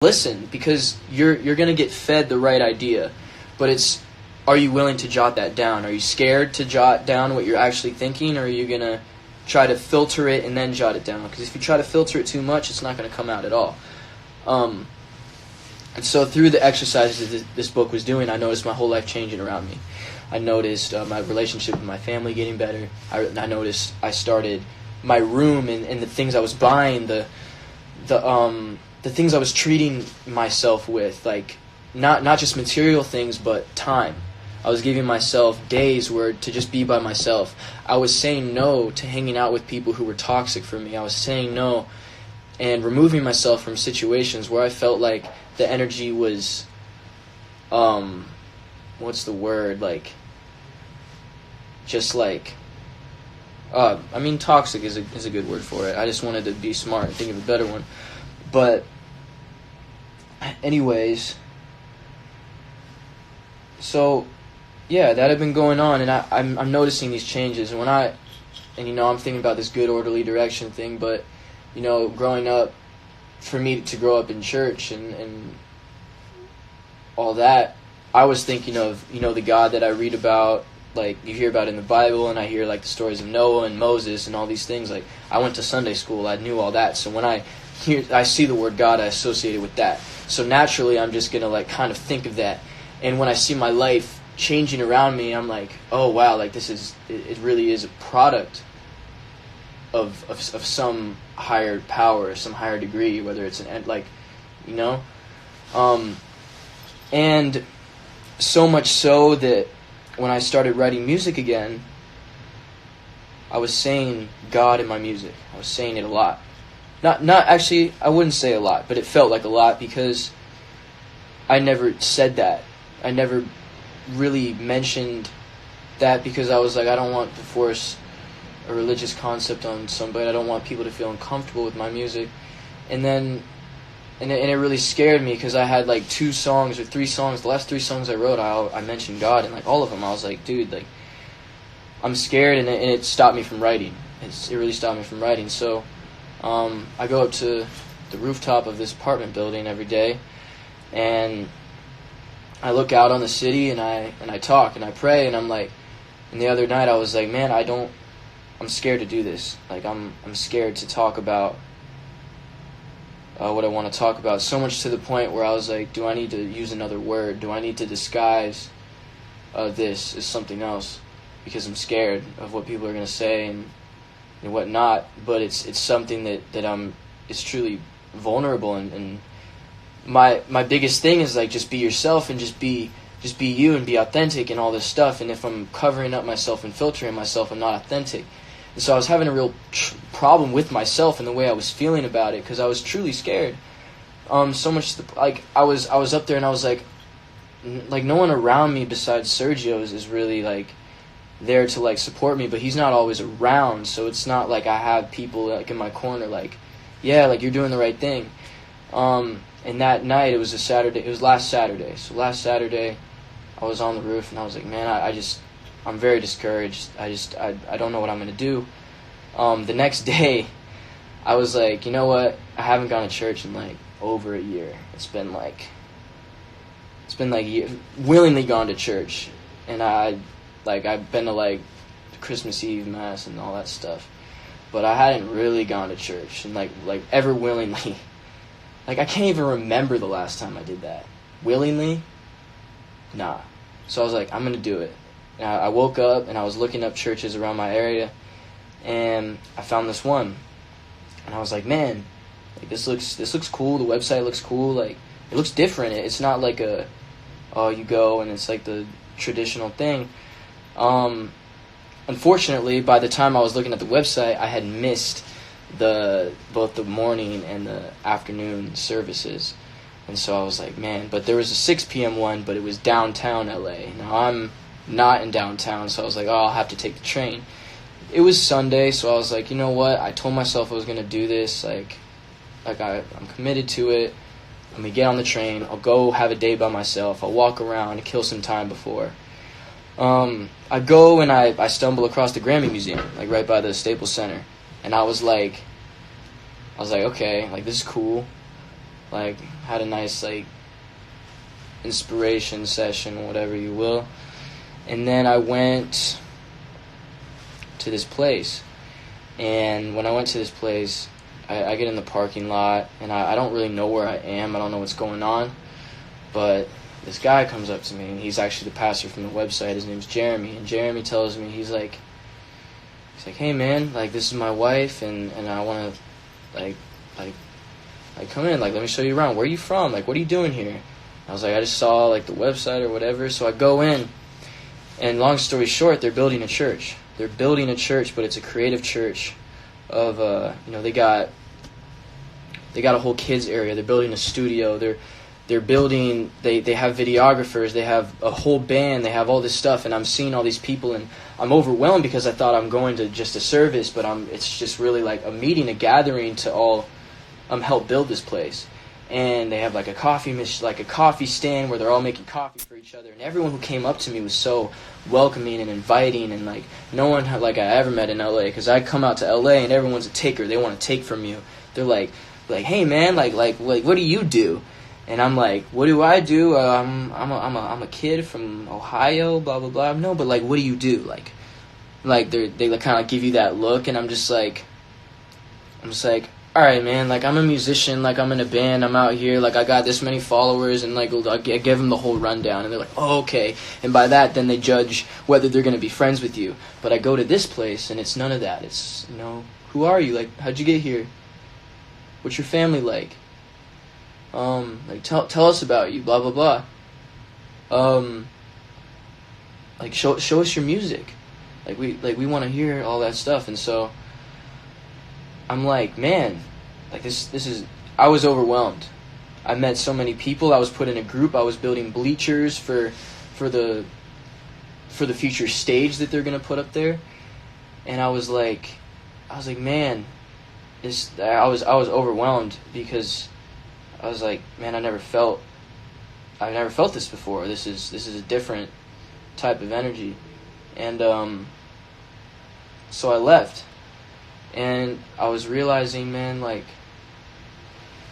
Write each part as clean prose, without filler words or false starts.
listen, because you're gonna get fed the right idea, but it's, are you willing to jot that down? Are you scared to jot down what you're actually thinking, or are you gonna try to filter it and then jot it down? Because if you try to filter it too much, it's not gonna come out at all. And so through the exercises that this book was doing, I noticed my whole life changing around me. I noticed my relationship with my family getting better. I noticed I started my room and the things I was buying, the things I was treating myself with, like not just material things, but time. I was giving myself days where to just be by myself. I was saying no to hanging out with people who were toxic for me. I was saying no and removing myself from situations where I felt like the energy was, what's the word, like, just like, toxic is a good word for it. I just wanted to be smart and think of a better one. But anyways, so yeah, that had been going on, and I'm noticing these changes. And I'm thinking about this good orderly direction thing, but growing up, for me to grow up in church and all that, I was thinking of the God that I read about, like you hear about in the Bible, and I hear like the stories of Noah and Moses and all these things. Like, I went to Sunday school, I knew all that, so when I see the word God, I associate it with that. So naturally, I'm just gonna like kind of think of that. And when I see my life changing around me, I'm like, oh wow, like it really is a product of some higher power, some higher degree, whether it's and so much so that when I started writing music again, I was saying God in my music. I was saying it a lot. Not actually, I wouldn't say a lot, but it felt like a lot because I never said that. I never really mentioned that because I was like, I don't want to force a religious concept on somebody. I don't want people to feel uncomfortable with my music. And then, and it really scared me because I had like 2 songs or 3 songs. The last 3 songs I wrote, I mentioned God, and like all of them, I was like, dude, like I'm scared, and it stopped me from writing. It really stopped me from writing. So I go up to the rooftop of this apartment building every day, and I look out on the city, and I talk and I pray, and I'm like, and the other night I was like, man, I'm scared to do this. Like I'm scared to talk about what I want to talk about, so much to the point where I was like, do I need to use another word? Do I need to disguise this as something else? Because I'm scared of what people are going to say and whatnot. But it's something that is truly vulnerable, and my biggest thing is like, just be yourself and just be you and be authentic and all this stuff. And if I'm covering up myself and filtering myself, I'm not authentic. And so I was having a real problem with myself and the way I was feeling about it, because I was truly scared. So much like I was up there, and I was like no one around me besides Sergio is really like there to like support me, but he's not always around. So it's not like I have people like in my corner like, yeah, like you're doing the right thing. And that night, it was last Saturday. So last Saturday, I was on the roof, and I was like, man, I'm very discouraged. I don't know what I'm going to do. The next day, I was like, you know what? I haven't gone to church in like over a year. It's been like willingly gone to church. And I've been to like the Christmas Eve Mass and all that stuff. But I hadn't really gone to church and like ever willingly. Like, I can't even remember the last time I did that. Willingly? Nah. So I was like, I'm going to do it. And I woke up, and I was looking up churches around my area, and I found this one. And I was like, man, like this looks cool. The website looks cool. Like, it looks different. It's not like you go and it's like the traditional thing. Unfortunately, by the time I was looking at the website, I had missed both the morning and the afternoon services. And so I was like, man, but there was a 6 p.m. one, but it was downtown LA. Now I'm not in downtown, so I was like, oh, I'll have to take the train. It was Sunday, so I was like, you know what? I told myself I was going to do this. Like I'm committed to it. Let me get on the train. I'll go have a day by myself. I'll walk around and kill some time before. I go and I stumble across the Grammy Museum, like right by the Staples Center. And I was like, okay, like this is cool. like had a nice like inspiration session, whatever you will. And then I went to this place. And when I went to this place, I get in the parking lot, and I don't really know where I am. I don't know what's going on. But this guy comes up to me, and he's actually the pastor from the website. His name's Jeremy. And Jeremy tells me, he's like, hey, man, like, this is my wife, and I want to, like, come in. Like, let me show you around. Where are you from? Like, what are you doing here? I was like, I just saw, like, the website or whatever. So I go in, and long story short, they're building a church. They're building a church, but it's a creative church of, they got a whole kids area. They're building a studio. They're building, they have videographers. They have a whole band. They have all this stuff, and I'm seeing all these people, and I'm overwhelmed because I thought I'm going to just a service, but it's just really like a meeting, a gathering to all help build this place. And they have like a coffee stand where they're all making coffee for each other. And everyone who came up to me was so welcoming and inviting, and like no one like I ever met in LA. Because I come out to LA and everyone's a taker. They want to take from you. They're like, hey man, like what do you do? And I'm like, what do I do? I'm a kid from Ohio, blah blah blah. No, but like, what do you do? Like they kind of give you that look, and I'm just like, all right, man, like, I'm a musician, like, I'm in a band, I'm out here, like, I got this many followers, and, like, I give them the whole rundown, and they're like, oh, okay, and by that, then they judge whether they're going to be friends with you. But I go to this place, and it's none of that. It's, who are you? Like, how'd you get here? What's your family like? Like, tell us about you, blah, blah, blah. Like, show us your music. Like, we want to hear all that stuff, and so I'm like, man, like this is, I was overwhelmed. I met so many people. I was put in a group. I was building bleachers for the future stage that they're gonna put up there. And I was like, man, I was overwhelmed because I was like, man, I've never felt this before. This is a different type of energy. And so I left. And I was realizing, man, like,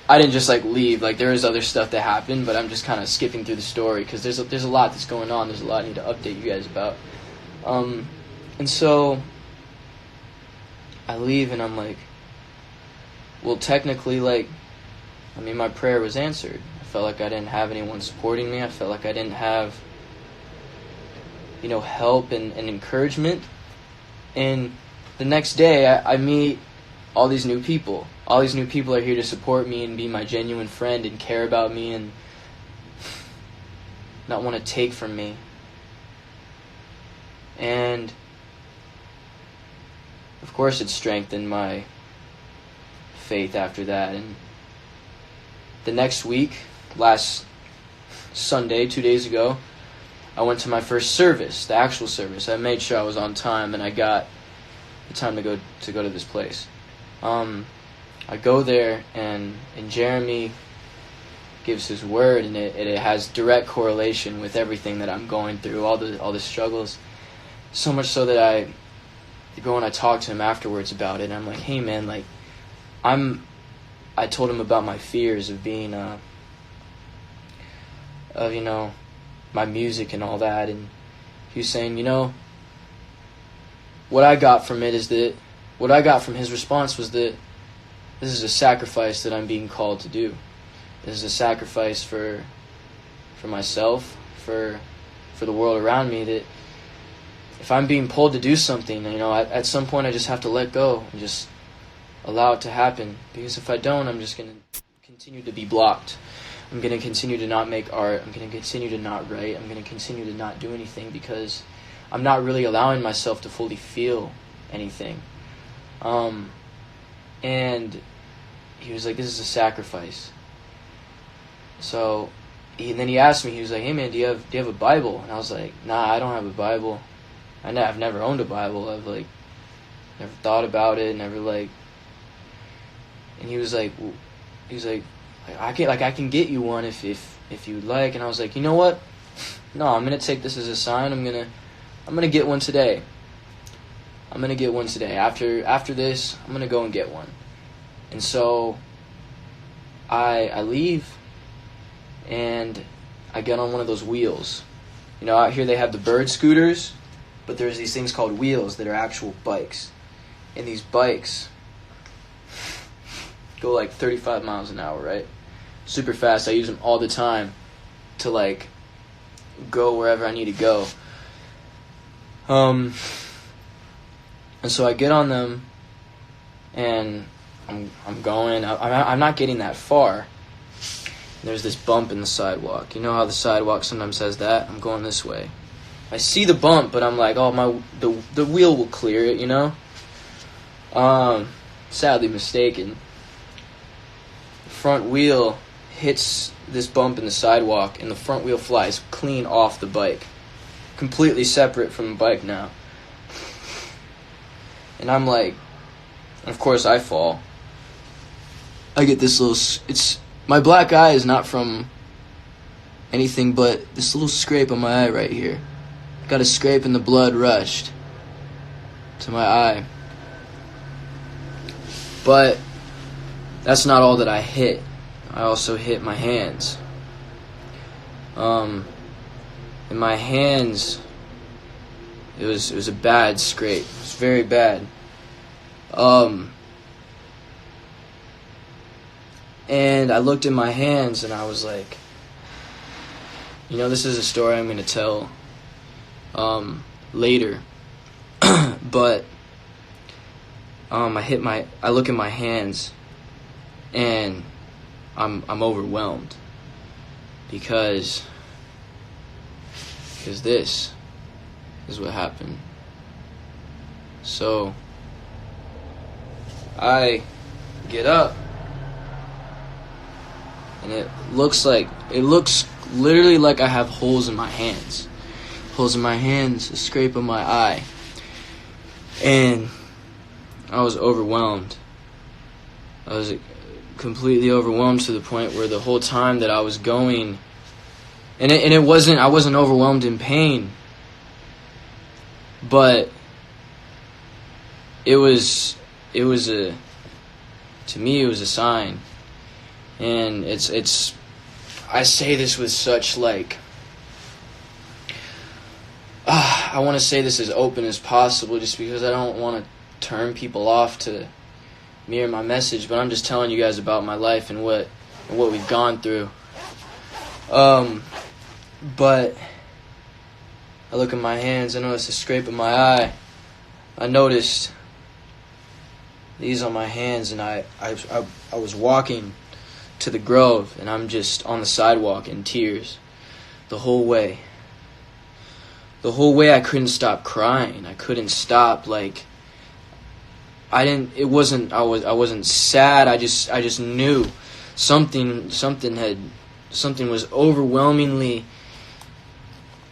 I didn't just, like, leave. Like, there was other stuff that happened, but I'm just kind of skipping through the story because there's a lot that's going on. There's a lot I need to update you guys about. And so I leave, and I'm like, well, technically, like, I mean, my prayer was answered. I felt like I didn't have anyone supporting me. I felt like I didn't have, help and encouragement. And the next day, I meet all these new people. All these new people are here to support me and be my genuine friend and care about me and not want to take from me. And, of course, it strengthened my faith after that. And the next week, last Sunday, 2 days ago, I went to my first service, the actual service. I made sure I was on time, and I got the time to go to this place. I go there, and Jeremy gives his word, and it has direct correlation with everything that I'm going through, all the struggles. So much so that I go and I talk to him afterwards about it, and I'm like, hey man, like, I told him about my fears of being my music and all that, and he was saying, what I got from his response was that this is a sacrifice that I'm being called to do. This is a sacrifice for myself, for the world around me, that if I'm being pulled to do something, at some point I just have to let go and just allow it to happen. Because if I don't, I'm just going to continue to be blocked. I'm going to continue to not make art. I'm going to continue to not write. I'm going to continue to not do anything because I'm not really allowing myself to fully feel anything. And he was like, this is a sacrifice. So then he asked me, he was like, hey man, do you have a Bible? And I was like, nah, I don't have a Bible. I've never owned a Bible. I've never thought about it, never and he was like, I can get you one if you'd like. And I was like, you know what? No, I'm gonna take this as a sign. I'm gonna get one today. After this, I'm gonna go and get one. And so I leave and I get on one of those wheels. You know, out here they have the bird scooters, but there's these things called wheels that are actual bikes. And these bikes go like 35 miles an hour, right? Super fast. I use them all the time to like go wherever I need to go. And so I get on them and I'm going. I'm not getting that far. There's this bump in the sidewalk. You know how the sidewalk sometimes has that? I'm going this way. I see the bump, but I'm like, oh, the wheel will clear it, you know? Sadly mistaken. The front wheel hits this bump in the sidewalk, and the front wheel flies clean off the bike. Completely separate from the bike now. And I'm like, of course I fall. I get this little, my black eye is not from anything but this little scrape on my eye right here. Got a scrape and the blood rushed to my eye. But that's not all that I hit. I also hit my hands. In my hands, it was a bad scrape. It was very bad. And I looked in my hands and I was like, you know, this is a story I'm going to tell later. But I look at my hands and I'm overwhelmed because this is what happened. So I get up and it looks literally like I have holes in my hands. Holes in my hands, a scrape on my eye. And I was overwhelmed. I was completely overwhelmed to the point where the whole time that I was going, I wasn't overwhelmed in pain, but to me it was a sign. And I say this with such like, I want to say this as open as possible just because I don't want to turn people off to me or my message, but I'm just telling you guys about my life and what we've gone through. But I look at my hands, I notice a scrape in my eye. I noticed these on my hands, and I was walking to the Grove, and I'm just on the sidewalk in tears the whole way. The whole way I couldn't stop crying. I couldn't stop, like, I wasn't sad. I just knew something was overwhelmingly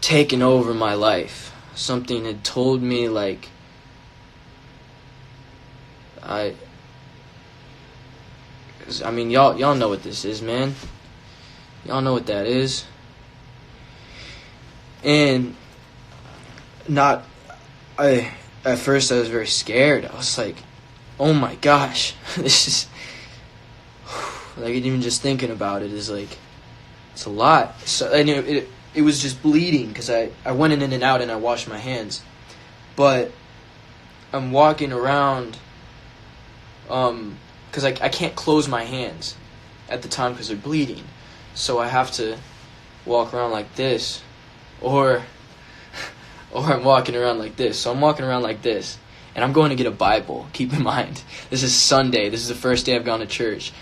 taken over my life. Something had told me, like, I mean, y'all know what this is, man. Y'all know what that is. And at first I was very scared. I was like, oh my gosh, this is, like, even just thinking about it is like, it's a lot. So I knew it was just bleeding because I went in and out and I washed my hands. But I'm walking around, because I can't close my hands at the time because they're bleeding. So I have to walk around like this, or I'm walking around like this. So I'm walking around like this, and I'm going to get a Bible. Keep in mind, this is Sunday. This is the first day I've gone to church.